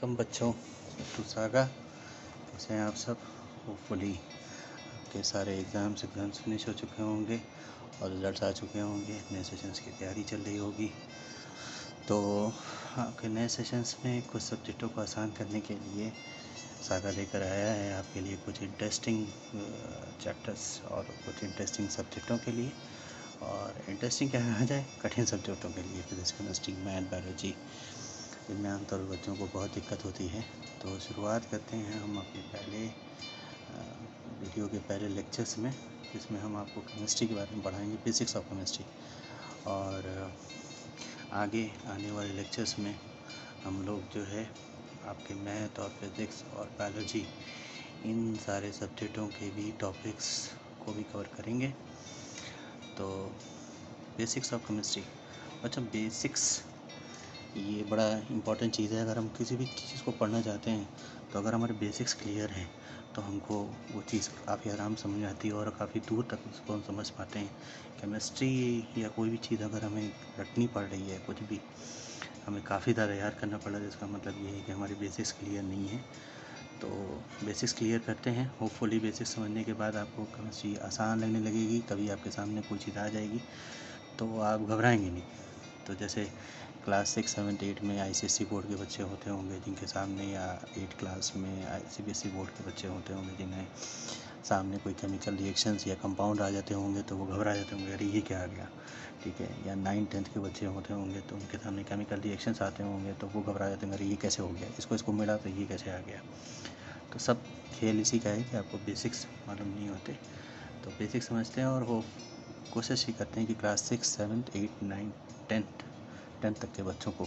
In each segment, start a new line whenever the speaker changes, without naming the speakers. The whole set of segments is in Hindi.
वेलकम बच्चों टू सागा। कैसे हैं आप सब? होपफुली आपके सारे एग्ज़ाम्स फिनिश हो चुके होंगे और रिजल्ट्स आ चुके होंगे। नए सेशंस की तैयारी चल रही होगी। तो आपके नए सेशंस में कुछ सब्जेक्टों को आसान करने के लिए सागा लेकर आया है आपके लिए कुछ इंटरेस्टिंग चैप्टर्स और कुछ इंटरेस्टिंग सब्जेक्टों के लिए, और इंटरेस्टिंग क्या कहा जाए, कठिन सब्जेक्टों के लिए, फिजिक्स, केमिस्ट्री, मैथ, बायोलॉजी, जिनमें आमतौर पर बच्चों को बहुत दिक्कत होती है। तो शुरुआत करते हैं हम अपने पहले वीडियो के पहले लेक्चर्स में, जिसमें हम आपको केमिस्ट्री के बारे में पढ़ाएंगे, बेसिक्स ऑफ केमिस्ट्री। और आगे आने वाले लेक्चर्स में हम लोग जो है आपके मैथ और फिज़िक्स और बायोलॉजी, इन सारे सब्जेक्टों के भी टॉपिक्स को भी कवर करेंगे। तो बेसिक्स ऑफ केमिस्ट्री, अच्छा बेसिक्स ये बड़ा इम्पॉर्टेंट चीज़ है। अगर हम किसी भी चीज़ को पढ़ना चाहते हैं तो अगर हमारे बेसिक्स क्लियर हैं तो हमको वो चीज़ काफ़ी आराम समझ आती है और काफ़ी दूर तक उसको हम समझ पाते हैं। केमिस्ट्री या कोई भी चीज़ अगर हमें रटनी पड़ रही है, कुछ भी हमें काफ़ी ज़्यादा याद करना पड़ रहा है, जिसका मतलब ये है कि हमारी बेसिक्स क्लियर नहीं है। तो बेसिक्स क्लियर करते हैं। होपफुली बेसिक्स समझने के बाद आपको केमिस्ट्री आसान लगने लगेगी। कभी आपके सामने कोई चीज़ आ जाएगी तो आप घबराएंगे नहीं। तो जैसे क्लास 6, 7, 8 में ICSE बोर्ड के बच्चे होते होंगे जिनके सामने, या 8 क्लास में CBSE बोर्ड के बच्चे होते होंगे जिन्हें सामने कोई केमिकल रिएक्शंस या कंपाउंड आ जाते होंगे तो वो घबरा जाते होंगे, अरे ये क्या आ गया, ठीक है। या 9, 10th के बच्चे होते होंगे तो उनके सामने केमिकल रिएक्शंस आते होंगे तो वो घबरा जाते होंगे, अरे ये कैसे हो गया, इसको मिला तो ये कैसे आ गया। तो सब खेल इसी का है कि आपको बेसिक्स मालूम नहीं होते। तो बेसिक्स समझते हैं और वो कोशिश ही करते हैं कि क्लास 6, 7, 8, 9, 10 तक के बच्चों को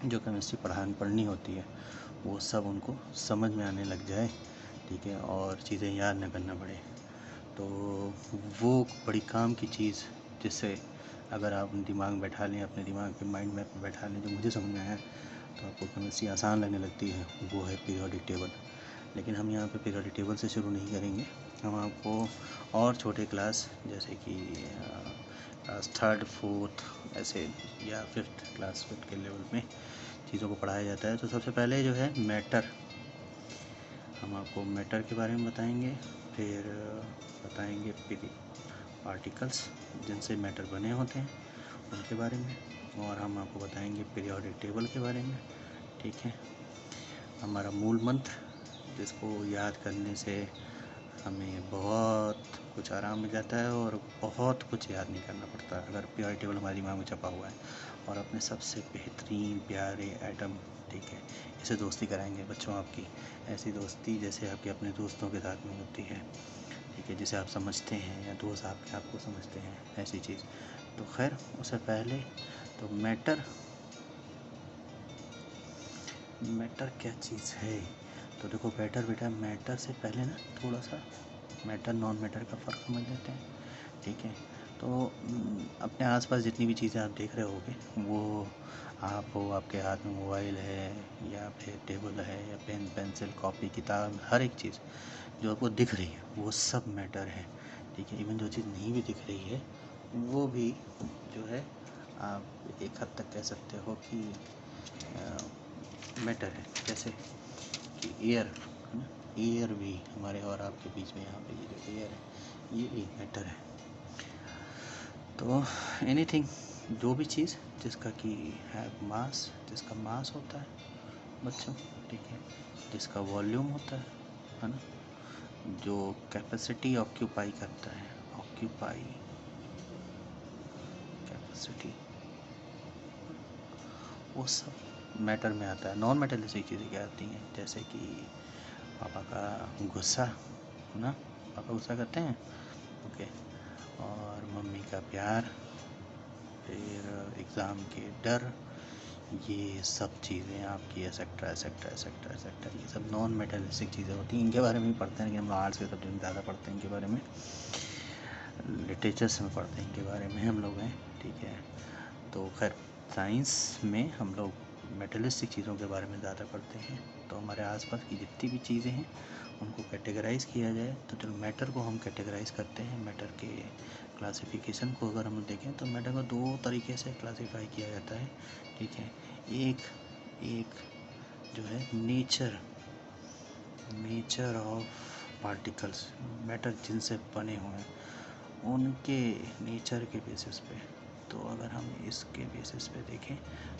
जो केमिस्ट्री पढ़नी होती है वो सब उनको समझ में आने लग जाए, ठीक है, और चीज़ें याद न करना पड़े। तो वो बड़ी काम की चीज़, जिससे अगर आप दिमाग में बैठा लें, अपने दिमाग के माइंड मैप में बैठा लें, जो मुझे समझ में आया, तो आपको केमिस्ट्री आसान लगने लगती है, वो है पीरियोडिक टेबल। लेकिन हम यहाँ पे पीरियोडिक टेबल से शुरू नहीं करेंगे। हम आपको और छोटे क्लास, जैसे कि क्लास 3rd, 4th ऐसे, या 5th क्लास 5th के लेवल में चीज़ों को पढ़ाया जाता है। तो सबसे पहले जो है मैटर, हम आपको मैटर के बारे में बताएंगे। फिर बताएंगे पार्टिकल्स जिनसे मैटर बने होते हैं उनके बारे में, और हम आपको बताएंगे पीरियोडिक टेबल के बारे में, ठीक है। हमारा मूल मंत्र, जिसको याद करने से हमें बहुत कुछ आराम मिल जाता है और बहुत कुछ याद नहीं करना पड़ता अगर पीरियोडिक टेबल हमारे दिमाग में छपा हुआ है। और अपने सबसे बेहतरीन प्यारे एटम, ठीक है, इसे दोस्ती कराएंगे बच्चों आपकी, ऐसी दोस्ती जैसे आपके अपने दोस्तों के साथ में होती है, ठीक है, जिसे आप समझते हैं या दोस्त आपको समझते हैं, ऐसी चीज़। तो खैर, उससे पहले तो मैटर क्या चीज़ है। तो देखो बेटा, मैटर से पहले ना थोड़ा सा मैटर नॉन मैटर का फ़र्क समझ लेते हैं, ठीक है। तो अपने आसपास जितनी भी चीज़ें आप देख रहे होगे, वो आप हो, आपके हाथ में मोबाइल है या फिर टेबल है या पेन, पेंसिल, कॉपी, किताब, हर एक चीज़ जो आपको दिख रही है वो सब मैटर है, ठीक है। इवन जो चीज़ नहीं भी दिख रही है वो भी जो है, आप एक हद तक कह सकते हो कि मैटर है। जैसे कि एयर है ना, एयर भी हमारे और आपके बीच में, यहाँ पे ये जो एयर है ये एक मैटर है। तो एनीथिंग, जो भी चीज़ जिसका कि है मास, जिसका मास होता है बच्चों, ठीक है, जिसका वॉल्यूम होता है ना, जो कैपेसिटी ऑक्यूपाई करता है, ऑक्यूपाई कैपेसिटी, वो सब मैटर में आता है। नॉन मैटर जैसी चीज़ें क्या आती हैं, जैसे कि पापा का गुस्सा, है ना, पापा गुस्सा करते हैं, ओके, और मम्मी का प्यार, फिर एग्ज़ाम के डर, ये सब चीज़ें आपकी एसेक्ट्रा एसेक्ट्रा एसेक्ट्रा एसेक्ट्रा, ये सब नॉन मेटेलिस्टिक चीज़ें होती हैं। इनके बारे में भी पढ़ते हैं, लेकिन हम आर्ट्स के सब्जेक्ट में ज़्यादा पढ़ते हैं इनके बारे में, लिटरेचर्स में पढ़ते हैं इनके बारे में हम लोग हैं, ठीक है। तो खैर, साइंस में हम लोग मेटेलिस्टिक चीज़ों के बारे में ज़्यादा पढ़ते हैं। तो हमारे आसपास की जितनी भी चीज़ें हैं उनको कैटेगराइज़ किया जाए, तो जो मैटर को हम कैटेगराइज़ करते हैं, मैटर के क्लासिफिकेशन को अगर हम देखें तो मैटर को 2 तरीके से क्लासीफाई किया जाता है, ठीक है। एक जो है नेचर ऑफ पार्टिकल्स, मैटर जिनसे बने हुए हैं उनके नेचर के बेसिस पे। तो अगर हम इसके बेसिस पे देखें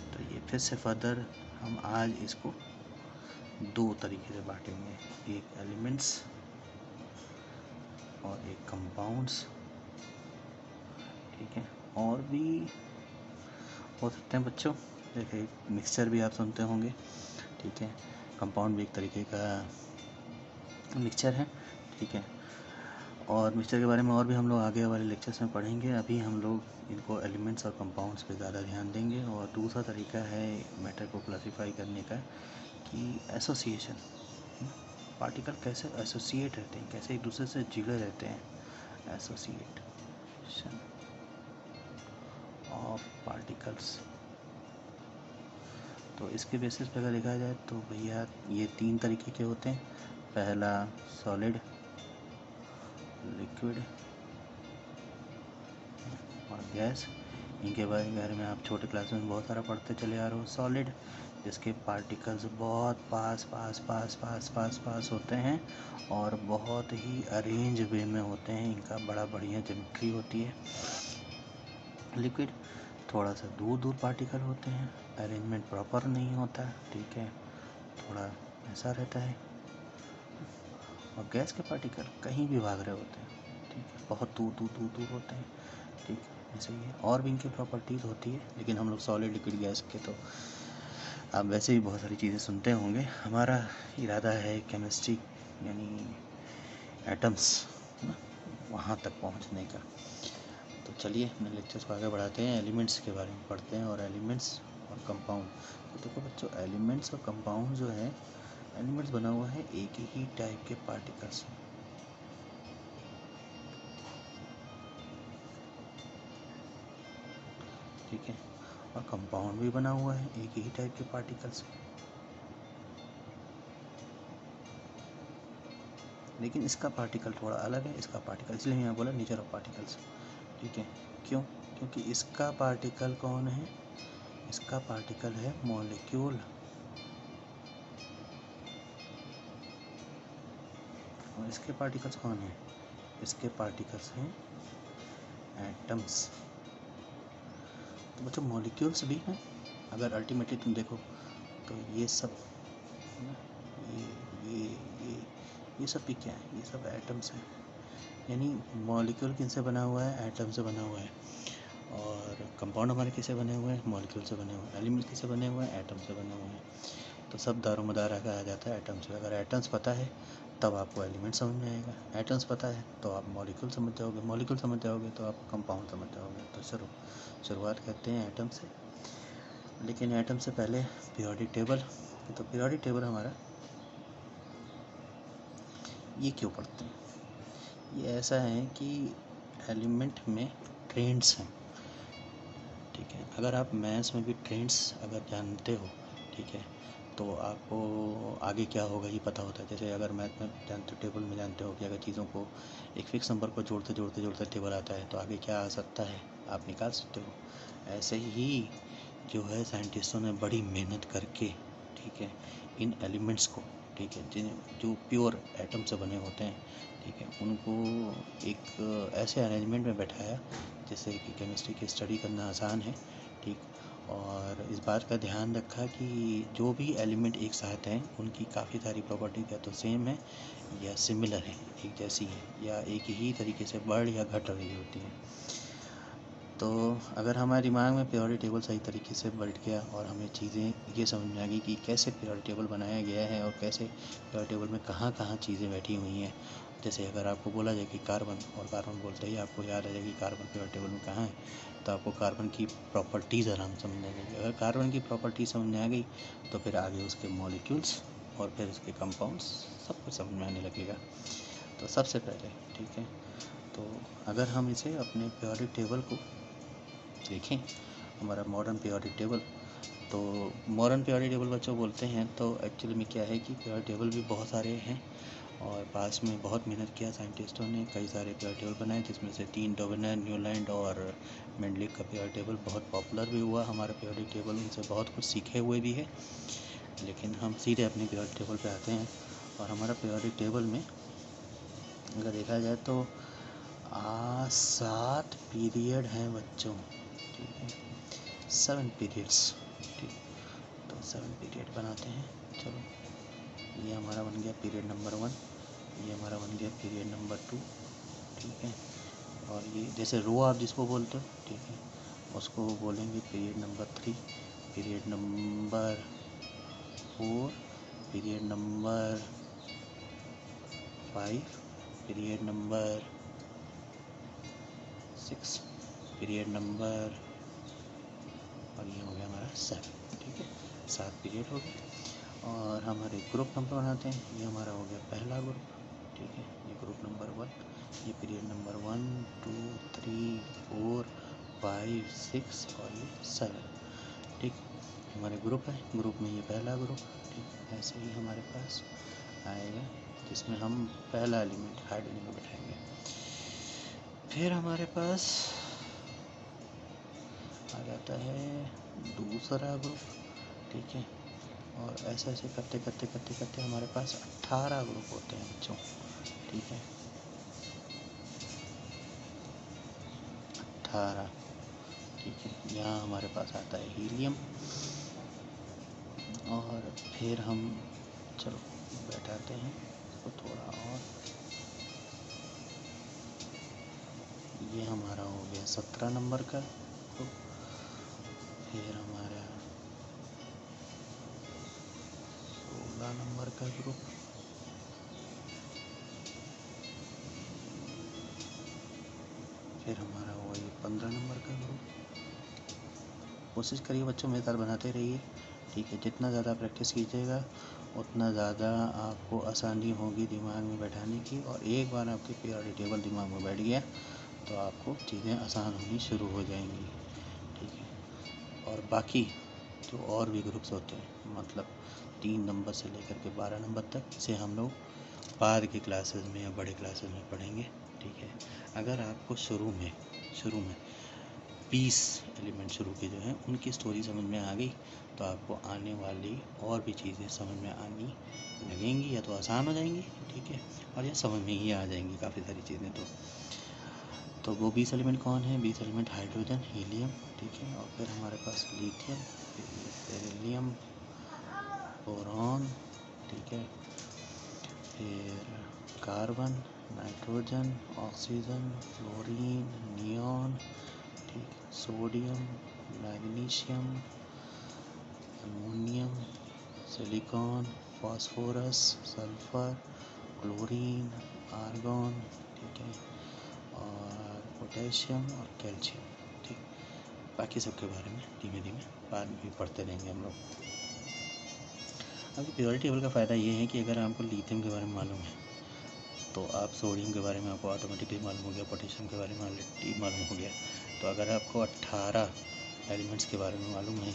तो ये फिर से फर्दर हम आज इसको दो तरीके से बांटेंगे, एक एलिमेंट्स और एक कंपाउंड्स। ठीक है, और भी हो सकते हैं बच्चों, जैसे मिक्सचर भी आप सुनते होंगे। ठीक है, कंपाउंड भी एक तरीके का मिक्सचर है। ठीक है, और मिक्सचर के बारे में और भी हम लोग आगे वाले लेक्चर्स में पढ़ेंगे। अभी हम लोग इनको एलिमेंट्स और कंपाउंड्स पे ज़्यादा ध्यान देंगे। और दूसरा तरीका है मैटर को क्लासिफाई करने का कि एसोसिएशन, पार्टिकल कैसे एसोसिएट रहते हैं, कैसे एक दूसरे से जुड़े रहते हैं, एसोसिएशन ऑफ पार्टिकल्स। तो इसके बेसिस पे अगर देखा जाए तो भैया ये तीन तरीके के होते हैं। पहला सॉलिड, लिक्विड और गैस। इनके बारे में आप छोटे क्लास में बहुत सारा पढ़ते चले आ रहे हो। सॉलिड जिसके पार्टिकल्स बहुत पास होते हैं और बहुत ही अरेंज वे में होते हैं, इनका बड़ा बढ़िया ज्योमेट्री होती है। लिक्विड थोड़ा सा दूर पार्टिकल होते हैं, अरेंजमेंट प्रॉपर नहीं होता। ठीक है, थोड़ा ऐसा रहता है। और गैस के पार्टिकल कहीं भी भाग रहे होते हैं। ठीक है, बहुत दूर होते हैं। ठीक है, ऐसे ही है। और भी इनकी प्रॉपर्टीज़ होती है, लेकिन हम लोग सॉलिड, लिक्विड, गैस के तो आप वैसे भी बहुत सारी चीज़ें सुनते होंगे। हमारा इरादा है केमिस्ट्री यानी एटम्स ना, वहाँ तक पहुँचने का। तो चलिए अपने लेक्चर्स को आगे बढ़ाते हैं, एलिमेंट्स के बारे में पढ़ते हैं। और एलिमेंट्स और कंपाउंड, तो देखो बच्चों, एलिमेंट्स और कंपाउंड जो है, एलिमेंट्स बना हुआ है एक ही टाइप के पार्टिकल से। ठीक है, और कंपाउंड भी बना हुआ है एक ही टाइप के पार्टिकल से, लेकिन इसका पार्टिकल थोड़ा अलग है, इसका पार्टिकल, इसलिए मैं बोला नेचर ऑफ पार्टिकल्स। ठीक है, क्यों? क्योंकि इसका पार्टिकल कौन है? इसका पार्टिकल है मॉलिक्यूल, और इसके पार्टिकल्स कौन है? इसके पार्टिकल्स हैं एटम्स। तो बच्चों मॉलिक्यूल्स भी हैं। अगर अल्टीमेटली तुम देखो तो ये सब ये सब भी क्या है? ये सब एटम्स हैं। यानी मॉलिक्यूल किनसे बना हुआ है? एटम से बना हुआ है। और कंपाउंड हमारे किससे बने हुए हैं? मॉलिक्यूल से बने हुए हैं। एलिमेंट किससे बने हुए हैं? एटम से बने हुए हैं। तो सब दारोमदार आ जाता है एटम से। अगर एटम्स पता है तब आपको एलिमेंट समझ में आएगा, एटम्स पता है तो आप मॉलिक्यूल समझ जाओगे, मॉलिक्यूल समझ जाओगे तो आप कंपाउंड समझ जाओगे। तो चलो शुरुआत करते हैं एटम से। लेकिन एटम से पहले पीरियोडिक टेबल। तो पीरियोडिक टेबल हमारा ये क्यों पढ़ते हैं? ये ऐसा है कि एलिमेंट में ट्रेंड्स हैं। ठीक है, अगर आप मैथ्स में भी ट्रेंड्स अगर जानते हो, ठीक है, तो आपको आगे क्या होगा ये पता होता है। जैसे अगर मैथ में जानते हो, टेबल में जानते हो कि अगर चीज़ों को एक फिक्स नंबर को जोड़ते टेबल आता है तो आगे क्या आ सकता है आप निकाल सकते हो। ऐसे ही जो है साइंटिस्टों ने बड़ी मेहनत करके, ठीक है, इन एलिमेंट्स को, ठीक है, जो प्योर एटम से बने होते हैं, ठीक है, उनको एक ऐसे अरेंजमेंट में बैठाया जैसे कि केमिस्ट्री की स्टडी करना आसान है। ठीक, और इस बात का ध्यान रखा कि जो भी एलिमेंट एक साथ हैं उनकी काफ़ी सारी प्रॉपर्टीज या तो सेम है या सिमिलर है, एक जैसी है, या एक ही तरीके से बढ़ या घट रही होती है। तो अगर हमारे दिमाग में पीरियोडिक टेबल सही तरीके से बैठ गया और हमें चीज़ें ये समझ में आ गई कि कैसे पीरियोडिक टेबल बनाया गया है और कैसे पीरियोडिक टेबल में कहाँ कहाँ चीज़ें बैठी हुई हैं। जैसे अगर आपको बोला जाए कि कार्बन, और कार्बन बोलते ही आपको याद आ जाए कि कार्बन पीरियोडिक टेबल में कहाँ है, तो आपको कार्बन की प्रॉपर्टीज़ आराम समझ में आ जाएगी। अगर कार्बन की प्रॉपर्टीज़ समझ में आ गई तो फिर आगे उसके मॉलिक्यूल्स और फिर उसके कंपाउंड्स सब कुछ समझ में आने लगेगा। तो सबसे पहले, ठीक है, तो अगर हम इसे अपने पीरियोडिक टेबल को देखें, हमारा मॉडर्न पीरियोडिक टेबल, तो मॉडर्न पीरियोडिक टेबल बच्चों बोलते हैं तो एक्चुअली में क्या है कि पीरियोडिक टेबल भी बहुत सारे हैं और पास में बहुत मेहनत किया साइंटिस्टों ने, कई सारे पीरियोडिक टेबल बनाए जिसमें से 3 डोवेनर, न्यूलैंड और मेंडलीक का पीरियोडिक टेबल बहुत पॉपुलर भी हुआ। हमारा पीरियोडिक टेबल उनसे बहुत कुछ सीखे हुए भी है। लेकिन हम सीधे अपने पीरियोडिक टेबल पे आते हैं। और हमारा पीरियोडिक टेबल में अगर देखा जाए तो 7 पीरियड हैं बच्चों, ठीक है, 7 पीरियड्स, ठीक। तो 7 पीरियड बनाते हैं। चलो, ये हमारा बन गया पीरियड नंबर 1, ये हमारा बन गया पीरियड नंबर 2, ठीक है। और ये जैसे रो आप जिसको बोलते हो, ठीक है, उसको बोलेंगे period number 3, period number 4, period number 5, period number 6, period number, और ये हो गया हमारा 7, ठीक है। 7 पीरियड हो गए। और हमारे ग्रुप नंबर बनाते हैं। ये हमारा हो गया पहला ग्रुप, ठीक है, ये ग्रुप नंबर 1, ये पीरियड नंबर 1, 2, 3, 4, 5, 6 और ये 7, ठीक। हमारे ग्रुप है, ग्रुप में ये पहला ग्रुप, ठीक। ऐसे ही हमारे पास आएगा जिसमें हम पहला एलिमेंट हाइड्रोजन को बैठाएंगे। फिर हमारे पास आ जाता है दूसरा ग्रुप, ठीक है। और ऐसे ऐसे करते करते करते करते हमारे पास 18 ग्रुप होते हैं बच्चों, ठीक है, 18, ठीक है। यहाँ हमारे पास आता है हीलियम। और फिर हम चलो बैठाते हैं इसको थोड़ा और। ये हमारा हो गया 17 नंबर का ग्रुप। फिर हमारा 16 नंबर का ग्रुप। फिर हमारा हुआ ये 15 नंबर का ग्रुप। कोशिश करिए बच्चों मेरे साथ बनाते रहिए, ठीक है। जितना ज़्यादा प्रैक्टिस कीजिएगा उतना ज़्यादा आपको आसानी होगी दिमाग में बैठाने की। और एक बार आपके पीरियोडिक टेबल दिमाग में बैठ गया तो आपको चीज़ें आसान होनी शुरू हो जाएंगी, ठीक है। और बाकी जो और भी ग्रुप्स होते हैं, मतलब 3 नंबर से लेकर के 12 नंबर तक, इसे हम लोग बाद की क्लासेस में या बड़े क्लासेस में पढ़ेंगे, ठीक है। अगर आपको शुरू में 20 एलिमेंट शुरू के जो हैं उनकी स्टोरी समझ में आ गई तो आपको आने वाली और भी चीज़ें समझ में आनी लगेंगी, या तो आसान हो जाएंगी, ठीक है, और या समझ में ही आ जाएंगी काफ़ी सारी चीज़ें। तो वो 20 एलिमेंट कौन है? 20 एलिमेंट हाइड्रोजन, हीलियम, ठीक है, और फिर हमारे पास लिथियम, बेरिलियम, बोरॉन, ठीक है, फिर carbon, nitrogen, oxygen, fluorine, neon, ठीक, sodium, magnesium, ammonium, silicon, phosphorus, sulphur, chlorine, argon, ठीक है, और पोटेशियम और कैल्शियम, ठीक। बाकी सब के बारे में धीमे धीमे बाद में भी पढ़ते रहेंगे हम लोग। अभी पीरियोडिक टेबल का फ़ायदा ये है कि अगर आपको लिथियम के बारे में मालूम है तो आप सोडियम के बारे में आपको ऑटोमेटिकली मालूम हो गया, पोटेशियम के बारे में ऑलरेडी मालूम हो गया। तो अगर आपको 18 एलिमेंट्स के बारे में मालूम है,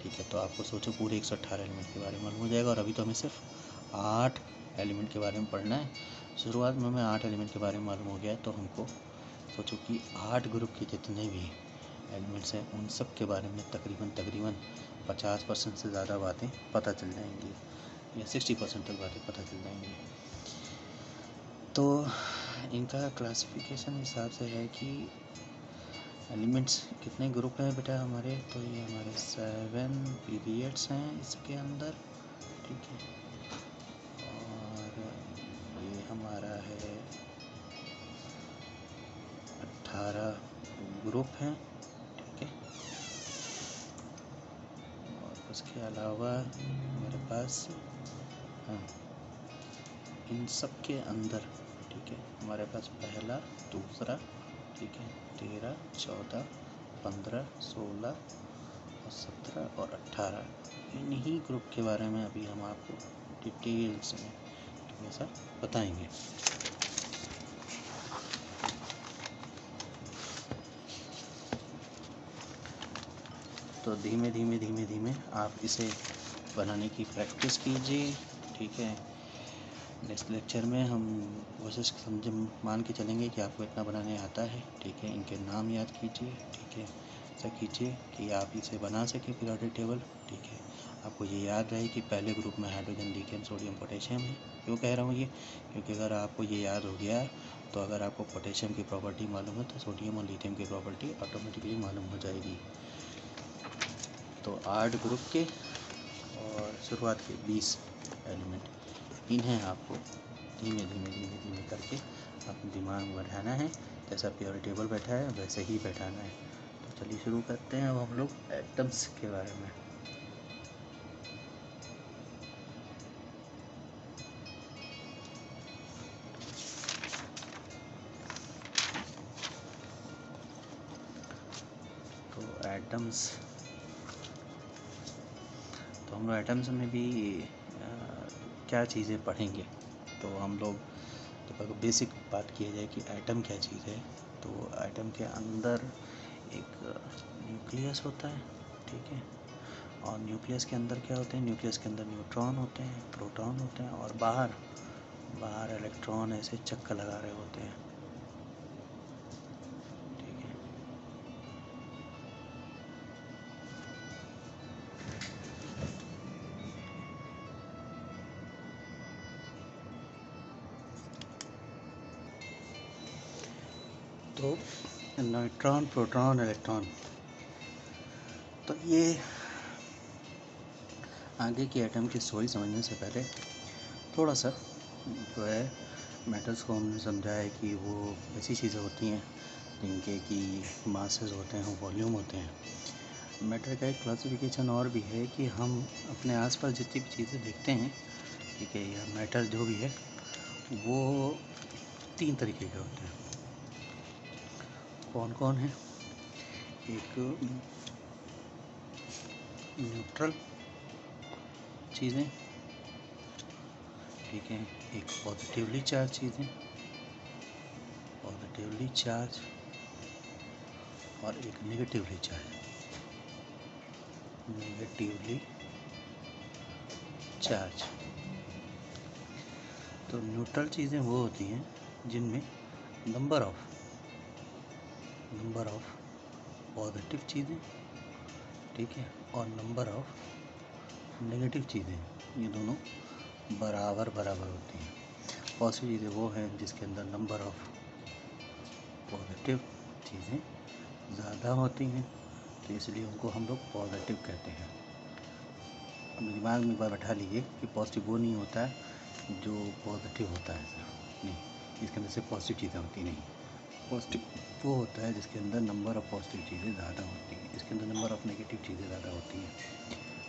ठीक है, तो आपको सोचो पूरे 118 एलिमेंट के बारे में मालूम हो जाएगा। और अभी तो हमें सिर्फ 8 एलिमेंट के बारे में पढ़ना है। शुरुआत में हमें 8 एलिमेंट के बारे में मालूम हो गया है, तो हमको सोचो कि 8 ग्रुप के जितने भी एलिमेंट्स हैं उन सब के बारे में तकरीबन 50% से ज़्यादा बातें पता चल जाएंगी, या 60% तक बातें पता चल जाएंगी। तो इनका क्लासिफिकेशन हिसाब से है कि एलिमेंट्स कितने ग्रुप हैं बेटा हमारे, तो ये हमारे 7 पीरियड्स हैं इसके अंदर, ठीक है। और ये हमारा है 18 ग्रुप हैं, ठीक है। और उसके अलावा हमारे पास, हाँ, इन सब के अंदर, ठीक है, हमारे पास पहला, दूसरा, ठीक है, 13, 14, 15, 16 और 17 और 18, इन्हीं ग्रुप के बारे में अभी हम आपको डिटेल्स में थोड़ा सा बताएंगे। तो धीमे धीमे आप इसे बनाने की प्रैक्टिस कीजिए, ठीक है। नेक्स्ट लेक्चर में हम कोशिश समझे मान के चलेंगे कि आपको इतना बनाने आता है, ठीक है। इनके नाम याद कीजिए, ठीक है, ऐसा कीजिए कि आप इसे बना सकें पीरियोडिक टेबल, ठीक है। आपको ये याद रहे कि पहले ग्रुप में हाइड्रोजन, लिथियम, सोडियम, पोटेशियम है। क्यों कह रहा हूँ ये? क्योंकि अगर आपको ये याद हो गया तो अगर आपको पोटेशियम की प्रॉपर्टी मालूम है तो सोडियम और लिथियम की प्रॉपर्टी ऑटोमेटिकली मालूम हो जाएगी। तो 8 ग्रुप के और शुरुआत के 20 एलिमेंट, इन्हें आपको धीमे धीमे धीमे धीमे करके अपने दिमाग में बैठाना है। जैसा प्योरिटी टेबल बैठा है वैसे ही बैठाना है। तो चलिए शुरू करते हैं अब हम लोग एटम्स के बारे में। तो एटम्स, तो हम लोग एटम्स में भी क्या चीज़ें पढ़ेंगे। तो हम लोग तो बेसिक बात किया जाए कि एटम क्या चीज़ है, तो एटम के अंदर एक न्यूक्लियस होता है, ठीक है। और न्यूक्लियस के अंदर क्या होते हैं? न्यूक्लियस के अंदर न्यूट्रॉन होते हैं, प्रोटॉन होते हैं, और बाहर इलेक्ट्रॉन ऐसे चक्कर लगा रहे होते हैं, ठीक है। तो न्यूट्रॉन, प्रोटॉन, इलेक्ट्रॉन, तो ये आगे की एटम की स्टोरी समझने से पहले थोड़ा सा जो है मेटल्स को हमने समझा है कि वो ऐसी चीज़ें होती हैं जिनके कि मासेस होते हैं, वॉल्यूम होते हैं। मैटर का एक क्लासिफिकेशन और भी है कि हम अपने आसपास जितनी भी चीज़ें देखते हैं, ठीक है, या मैटर जो भी है वो 3 तरीके के होते हैं। कौन कौन है? एक न्यूट्रल चीज़ें, ठीक है, एक पॉजिटिवली चार्ज चीज़ें, पॉजिटिवली चार्ज, और एक नेगेटिवली चार्ज, नेगेटिवली चार्ज। तो न्यूट्रल चीज़ें वो होती हैं जिनमें नंबर ऑफ पॉजिटिव चीज़ें, ठीक है, और नंबर ऑफ नेगेटिव चीज़ें, ये दोनों बराबर होती हैं। पॉजिटिव चीज़ें वो हैं जिसके अंदर नंबर ऑफ पॉजिटिव चीज़ें ज़्यादा होती हैं, तो इसलिए उनको हम लोग पॉजिटिव कहते हैं। अब दिमाग में एक बार बैठा लीजिए कि पॉजिटिव वो नहीं होता है जो पॉजिटिव होता है, सर नहीं, इसके अंदर से पॉजिटिव चीज़ें होती नहीं। पॉजिटिव वो होता है जिसके अंदर नंबर ऑफ़ पॉजिटिव चीज़ें ज़्यादा होती हैं, इसके अंदर नंबर ऑफ़ नेगेटिव चीज़ें ज़्यादा होती हैं।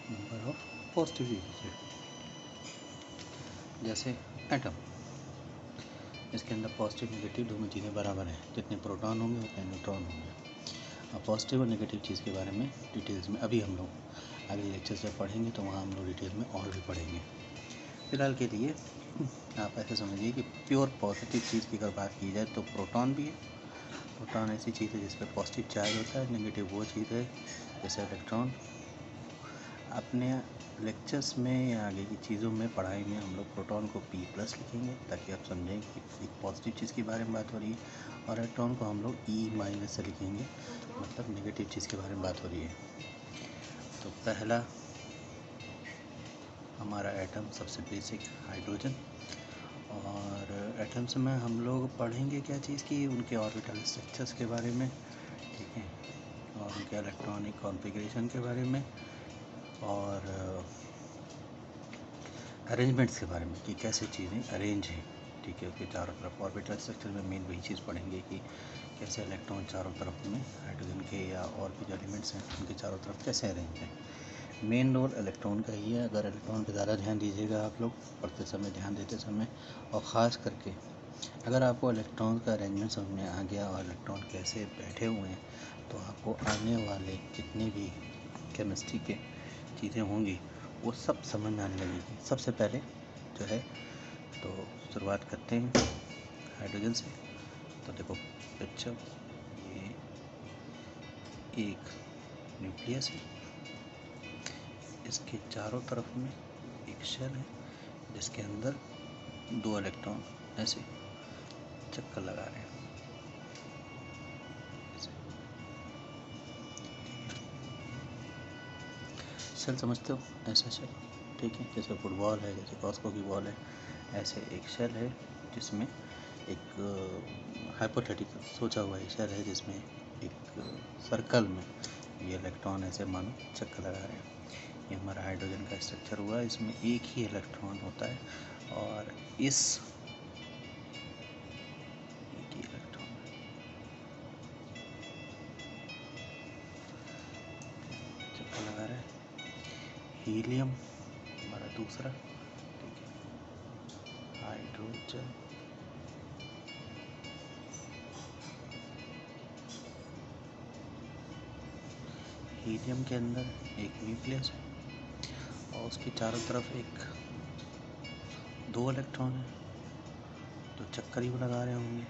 नंबर ऑफ़ पॉजिटिव चीज़ें जैसे एटम, इसके अंदर पॉजिटिव नेगेटिव दोनों चीज़ें बराबर हैं, जितने प्रोटॉन होंगे उतने न्यूट्रॉन होंगे। अब पॉजिटिव और नेगेटिव चीज़ के बारे में डिटेल्स में अभी हम लोग अगले लेक्चर से पढ़ेंगे, तो वहाँ हम लोग डिटेल में और भी पढ़ेंगे। फ़िलहाल के लिए आप ऐसे समझिए कि प्योर पॉजिटिव चीज़ की अगर बात की जाए तो प्रोटॉन भी है। प्रोटॉन ऐसी चीज़ है जिस पर पॉजिटिव चार्ज होता है, नेगेटिव वो चीज़ है जैसे इलेक्ट्रॉन। अपने लेक्चर्स में या आगे की चीज़ों में, पढ़ाई में हम लोग प्रोटॉन को P+ लिखेंगे ताकि आप समझें कि एक पॉजिटिव चीज़ के बारे में बात हो रही है, और इलेक्ट्रॉन को हम लोग E- से लिखेंगे, मतलब नेगेटिव चीज़ के बारे में बात हो रही है। तो पहला हमारा एटम सबसे बेसिक हाइड्रोजन, और एटम्स में हम लोग पढ़ेंगे क्या चीज़ की, उनके ऑर्बिटल स्ट्रक्चर्स के बारे में, ठीक है, और उनके इलेक्ट्रॉनिक कॉन्फ़िगरेशन के बारे में, और अरेंजमेंट्स के बारे में कि कैसे चीज़ें अरेंज हैं, ठीक है, उसके चारों तरफ। ऑर्बिटल स्ट्रक्चर में मेन वही चीज़ पढ़ेंगे कि कैसे इलेक्ट्रॉन चारों तरफ में हाइड्रोजन के या और भी जो एलिमेंट्स हैं उनके चारों तरफ कैसे अरेंज हैं। मेन रोल इलेक्ट्रॉन का ही है। अगर इलेक्ट्रॉन पे ज़्यादा ध्यान दीजिएगा आप लोग पढ़ते समय, ध्यान देते समय, और ख़ास करके अगर आपको इलेक्ट्रॉन का अरेंजमेंट समझ में आ गया और इलेक्ट्रॉन कैसे बैठे हुए हैं, तो आपको आने वाले जितने भी केमिस्ट्री के चीज़ें होंगी वो सब समझ में आने लगेगी। सबसे पहले जो है, तो शुरुआत करते हैं हाइड्रोजन से। तो देखो पिक्चर, ये एक न्यूक्लियस है, इसके चारों तरफ में एक शेल है जिसके अंदर 2 इलेक्ट्रॉन ऐसे चक्कर लगा रहे हैं। शेल समझते हो, ऐसा शेल, ठीक है, जैसे फुटबॉल है, जैसे कॉस्को की बॉल है, ऐसे एक शेल है जिसमें एक हाइपोथेटिकल सोचा हुआ एक शेल है जिसमें एक सर्कल में ये इलेक्ट्रॉन ऐसे मानो चक्कर लगा रहे हैं। ये हमारा हाइड्रोजन का स्ट्रक्चर हुआ, इसमें एक ही इलेक्ट्रॉन होता है और इस एक ही इलेक्ट्रॉन चक्कर लगा रहा है। हीलियम हमारा दूसरा, ठीक है, हाइड्रोजन, हीलियम के अंदर एक न्यूक्लियस है और उसके चारों तरफ दो इलेक्ट्रॉन है जो चक्कर ही लगा रहे होंगे।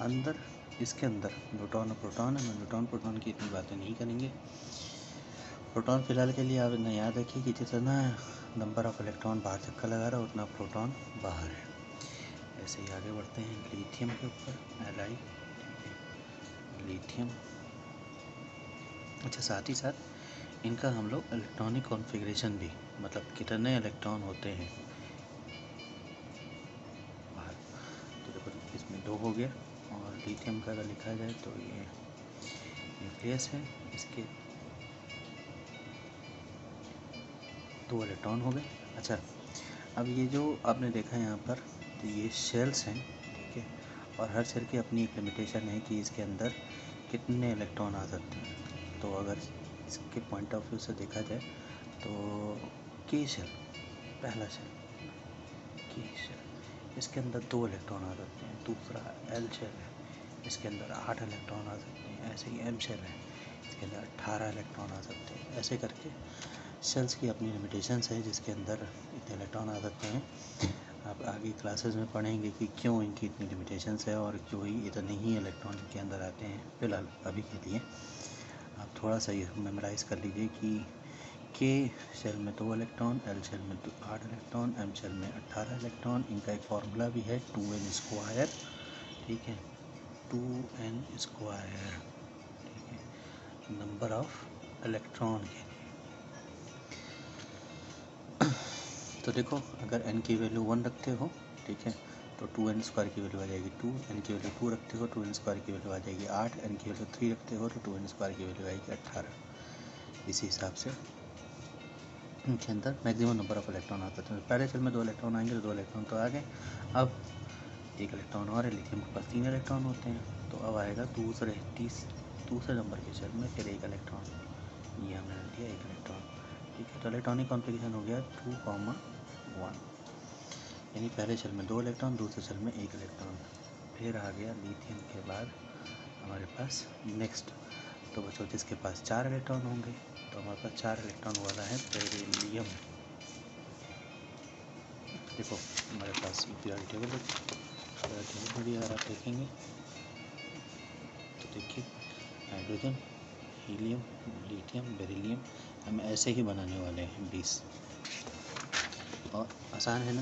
अंदर इसके अंदर न्यूट्रॉन और प्रोटॉन है। मैं न्यूट्रॉन प्रोटॉन की इतनी बातें नहीं करेंगे। प्रोटॉन फिलहाल के लिए आप इतना याद रखिए कि जितना नंबर ऑफ इलेक्ट्रॉन बाहर चक्कर लगा रहा है उतना प्रोटॉन बाहर है। ऐसे ही आगे बढ़ते हैं लिथियम के ऊपर, Li, लिथियम। अच्छा, साथ ही साथ इनका हम लोग इलेक्ट्रॉनिक कॉन्फ़िगरेशन भी, मतलब कितने इलेक्ट्रॉन होते हैं बाहर, तो देखो इसमें 2 हो गया। और लिथियम का अगर लिखा जाए तो ये न्यूक्लियस है, इसके 2 इलेक्ट्रॉन हो गए। अच्छा, अब ये जो आपने देखा यहाँ पर, तो ये शेल्स हैं, ठीक है, और हर शेल की अपनी एक लिमिटेशन है कि इसके अंदर कितने इलेक्ट्रॉन आ सकते हैं। तो अगर इसके पॉइंट ऑफ व्यू से देखा जाए तो के शेल, पहला शेल के शेल, इसके अंदर 2 इलेक्ट्रॉन आ सकते हैं। दूसरा एल शेल है, इसके अंदर 8 इलेक्ट्रॉन आ सकते हैं। ऐसे ही एम शेल है, इसके अंदर 18 इलेक्ट्रॉन आ सकते हैं। ऐसे करके शेल्स की अपनी लिमिटेशंस है जिसके अंदर इतने इलेक्ट्रॉन आ सकते हैं। आप आगे क्लासेस में पढ़ेंगे कि क्यों इनकी इतनी लिमिटेशंस है और क्यों ही इतने ही इलेक्ट्रॉन इनके अंदर आते हैं। फिलहाल अभी के लिए आप थोड़ा सा ये मेमोराइज़ कर लीजिए कि के शेल में 2 इलेक्ट्रॉन, एल शेल में 8 इलेक्ट्रॉन, एम शेल में 18 इलेक्ट्रॉन। इनका एक फार्मूला भी है 2n², ठीक है, 2n², ठीक है, नंबर ऑफ इलेक्ट्रॉन के। तो देखो, अगर n की वैल्यू 1 रखते हो, ठीक है, तो 2n² की वैल्यू आ जाएगी 2, n की वैल्यू 2 रखते हो 2n² की वैल्यू आ जाएगी 8, n की वैल्यू 3 रखते हो तो 2n² की वैल्यू आएगी 18। इसी हिसाब से इनके अंदर मैक्सिमम नंबर ऑफ इलेक्ट्रॉन आता है। पहले शेल में 2 इलेक्ट्रॉन आएंगे तो 2 इलेक्ट्रॉन तो आ गए। अब 1 इलेक्ट्रॉन और है, लिथियम के पास 3 इलेक्ट्रॉन होते हैं, तो अब आएगा दूसरे नंबर के शेल में फिर 1 इलेक्ट्रॉन, ये हमने दिया 1 इलेक्ट्रॉन, ठीक है। तो इलेक्ट्रॉनिक कॉन्फ़िगरेशन हो गया 2,1, यानी पहले शेल में 2 इलेक्ट्रॉन, दूसरे शेल में 1 इलेक्ट्रॉन। फिर आ गया लिथियम के बाद हमारे पास नेक्स्ट, तो बच्चों जिसके पास 4 इलेक्ट्रॉन होंगे, तो हमारे पास 4 इलेक्ट्रॉन वाला है बेरिलियम। देखो हमारे पास पीरियोडिक टेबल भी आ रहा, देखेंगे तो देखिए हाइड्रोजन, हीलियम, लिथियम, बेरिलियम, हम ऐसे ही बनाने वाले हैं 20। और आसान है ना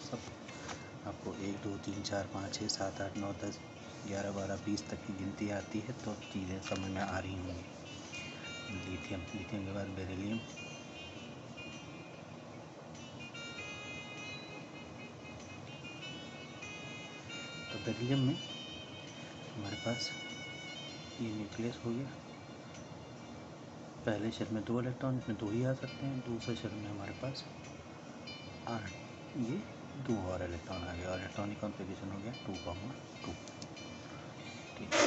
सब, आपको 1 2 3 4 5 6 7 8 9 10 11 12 20 तक की गिनती आती है तो चीज़ें समझ में आ रही होंगी। लिथियम के बाद बेरिलियम, तो बेरिलियम में हमारे पास ये न्यूक्लियस हो गया। पहले शेल में 2 इलेक्ट्रॉन, इसमें 2 ही आ सकते हैं। दूसरे शेल में हमारे पास 8, ये 2 और इलेक्ट्रॉन आ गया और इलेक्ट्रॉनिक कॉन्फ़िगरेशन हो गया 2,2, ठीक है।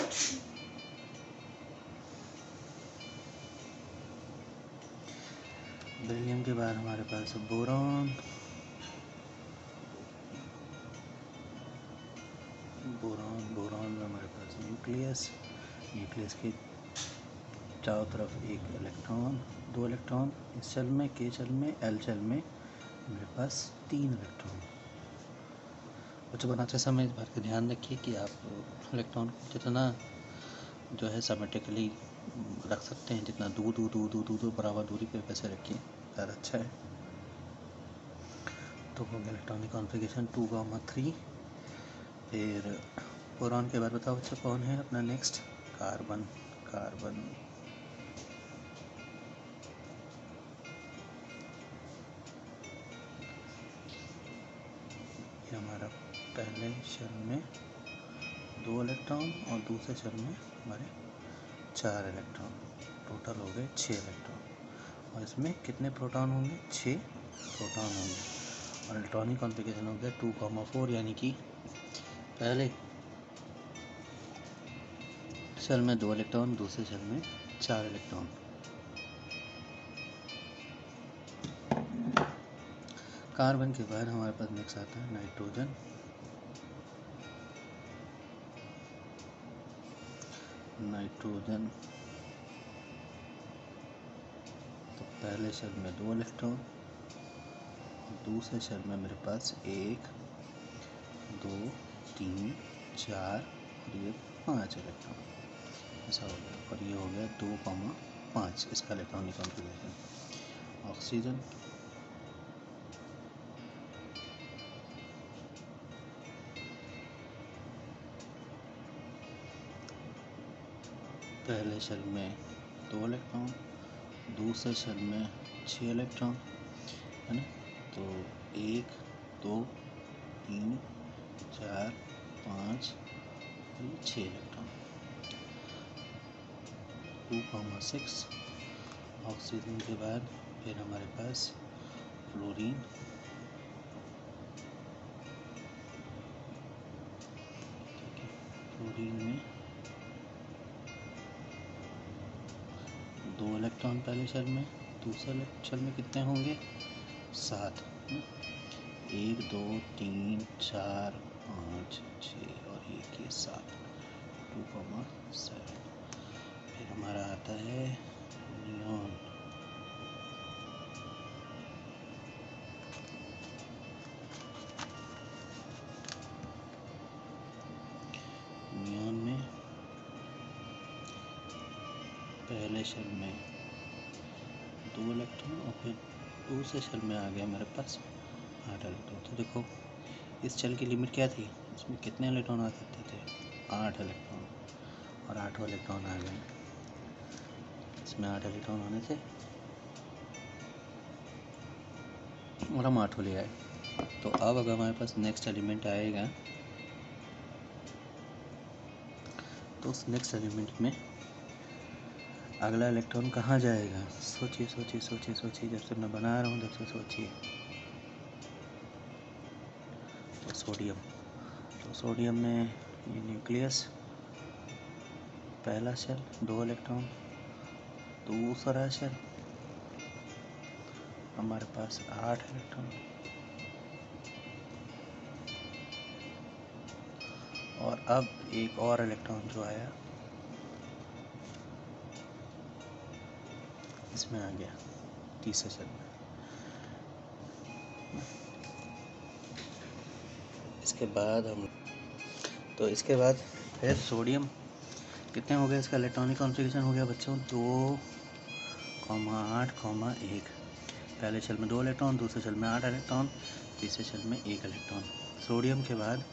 बेरिलियम के बाद हमारे पास बोरॉन, में हमारे पास न्यूक्लियस के चारों तरफ 1 इलेक्ट्रॉन, 2 इलेक्ट्रॉन इस शेल में, के शेल में, एल शेल में मेरे पास 3 इलेक्ट्रॉन। बच्चों बनाते समय इस बात का ध्यान रखिए कि आप इलेक्ट्रॉन को जितना जो है सिमेट्रिकली रख सकते हैं, जितना दूर बराबर दूरी पे कैसे रखिए, ज़्यादा अच्छा है। तो हो गया इलेक्ट्रॉनिक कॉन्फ़िगरेशन 2,3। फिर बोरॉन के बाद बताओ बच्चों कौन है अपना नेक्स्ट, कार्बन। ये हमारा पहले शेल में 2 इलेक्ट्रॉन और दूसरे शेल में हमारे 4 इलेक्ट्रॉन, टोटल हो गए 6 इलेक्ट्रॉन। और इसमें कितने प्रोटॉन होंगे? 6 प्रोटॉन होंगे। और इलेक्ट्रॉनिक कॉन्फ़िगरेशन हो गया 2,4, यानी कि पहले शेल में 2 इलेक्ट्रॉन, दूसरे शेल में 4 इलेक्ट्रॉन। कार्बन के बाद हमारे पास नेक्स्ट आता है नाइट्रोजन। तो पहले शेल में 2 इलेक्ट्रॉन, दूसरे शेल में मेरे पास 1 2 3 4 और ये 5 इलेक्ट्रॉन, ऐसा हो गया। और ये हो गया 2,5 इसका इलेक्ट्रॉनिक कॉन्फ़िगरेशन। ऑक्सीजन पहले शेल में 2 इलेक्ट्रॉन, दूसरे शेल में 6 इलेक्ट्रॉन, है ना। तो 1 2 3 4 5 और 6 इलेक्ट्रॉन, 2,6। ऑक्सीजन के बाद फिर हमारे पास फ्लोरीन, फ्लोरीन में 2 इलेक्ट्रॉन पहले शेल में, दूसरे शेल में कितने होंगे? 7। 1 2 3 4 5 6 और 1 ये 7, 2,7। फिर हमारा आता है नियॉन। नियॉन में पहले शेल में 2 इलेक्ट्रॉन और फिर दूसरे शेल में आ गया मेरे पास 8 इलेक्ट्रॉन। तो देखो इस शेल की लिमिट क्या थी? इसमें कितने इलेक्ट्रॉन आ सकते थे? 8 इलेक्ट्रॉन, और 8 इलेक्ट्रॉन आ गए। इसमें 8 इलेक्ट्रॉन होने थे और हम 8 ले आए। तो अब अगर हमारे पास नेक्स्ट एलिमेंट आएगा तो उस नेक्स्ट एलिमेंट में अगला इलेक्ट्रॉन कहाँ जाएगा? सोचिए सोचिए सोचिए सोचिए, जब से मैं बना रहा हूँ तब से सोचिए। तो सोडियम, तो सोडियम में ये न्यूक्लियस, पहला शेल 2 इलेक्ट्रॉन, दूसरा शेल हमारे पास 8 इलेक्ट्रॉन, और अब एक और इलेक्ट्रॉन जो आया इसमें आ गया तीसरे शेल में। इसके बाद फिर सोडियम, कितने हो गए? इसका इलेक्ट्रॉनिक कॉन्फ़िगरेशन हो गया बच्चों 2,8,1। पहले शेल में 2 इलेक्ट्रॉन, दूसरे शेल में 8 इलेक्ट्रॉन, तीसरे शेल में 1 इलेक्ट्रॉन। सोडियम के बाद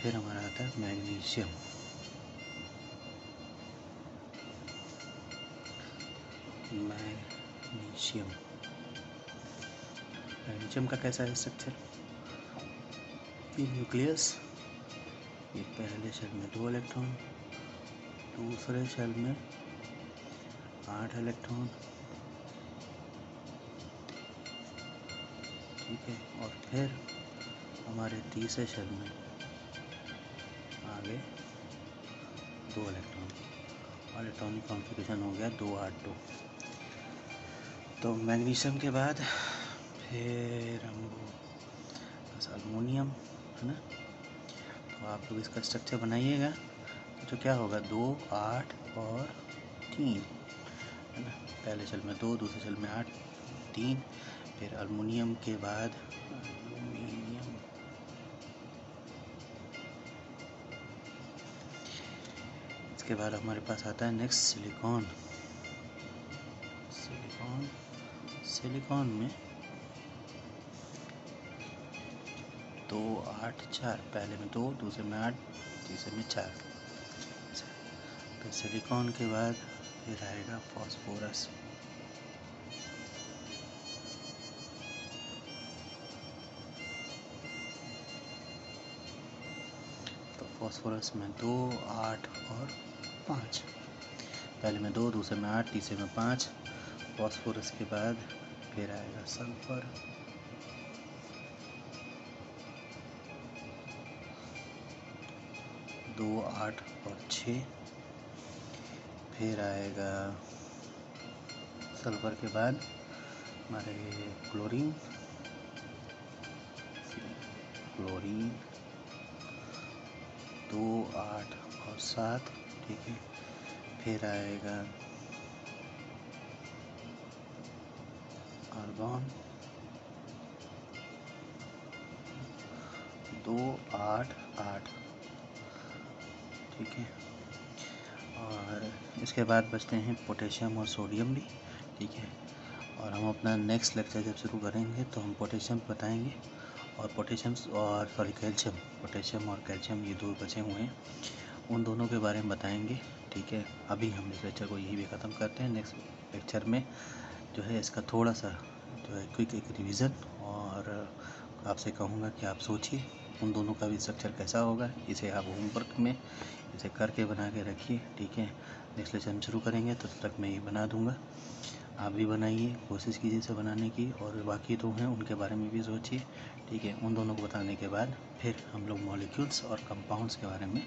फिर हमारा आता है मैग्नीशियम। मैग्नीशियम का कैसा है स्ट्रक्चर? ये न्यूक्लियस, ये पहले शेल में 2 इलेक्ट्रॉन, दूसरे शेल में 8 इलेक्ट्रॉन, ठीक है। और फिर हमारे तीसरे शेल में आ गए 2 इलेक्ट्रॉन, और इलेक्ट्रॉनिक कॉन्फ़िगरेशन हो गया 2,8,2। तो मैग्नीशियम के बाद फिर हम अल्मोनियम, है ना। तो आप लोग इसका स्ट्रक्चर बनाइएगा। तो क्या होगा? 2 8 और 3, है ना। पहले शेल में 2, दूसरे शेल में 8 3। फिर अल्मोनियम के बाद इसके बाद हमारे पास आता है नेक्स्ट सिलिकॉन। सिलिकॉन में 2 8 4, पहले में 2, दूसरे में 8, तीसरे में 4। तो सिलिकॉन के बाद फिर आएगा फास्फोरस। फॉस्फोरस में 2, 8 और 5। पहले में 2, दूसरे में 8, तीसरे में 5। फॉस्फोरस के बाद फिर आएगा सल्फर, 2, 8 और 6। फिर आएगा सल्फर के बाद हमारे क्लोरीन, 2, 8 और 7। ठीक है। फिर आएगा आर्गन, 2, 8, 8। ठीक है। और इसके बाद बचते हैं पोटेशियम और सोडियम भी। ठीक है। और हम अपना नेक्स्ट लेक्चर जब शुरू करेंगे तो हम पोटेशियम बताएंगे और पोटेशियम और कैल्शियम ये 2 बचे हुए हैं, उन दोनों के बारे में बताएंगे। ठीक है। अभी हम इस लेक्चर को यही भी ख़त्म करते हैं। नेक्स्ट लेक्चर में जो है इसका थोड़ा सा जो है क्विक एक रिवीजन, और आपसे कहूँगा कि आप सोचिए उन दोनों का भी स्ट्रक्चर कैसा होगा। इसे आप होमवर्क में इसे करके बना के रखिए। ठीक है। नेक्स्ट लेक्चर हम शुरू करेंगे तो तब तक मैं ये बना दूँगा, आप भी बनाइए, कोशिश कीजिए इसे बनाने की, और बाकी तो हैं उनके बारे में भी सोचिए। ठीक है। उन दोनों को बताने के बाद फिर हम लोग मॉलिक्यूल्स और कंपाउंड्स के बारे में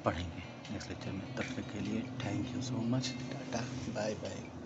पढ़ेंगे नेक्स्ट लेक्चर में। तब तक के लिए थैंक यू सो मच, टाटा, बाय बाय।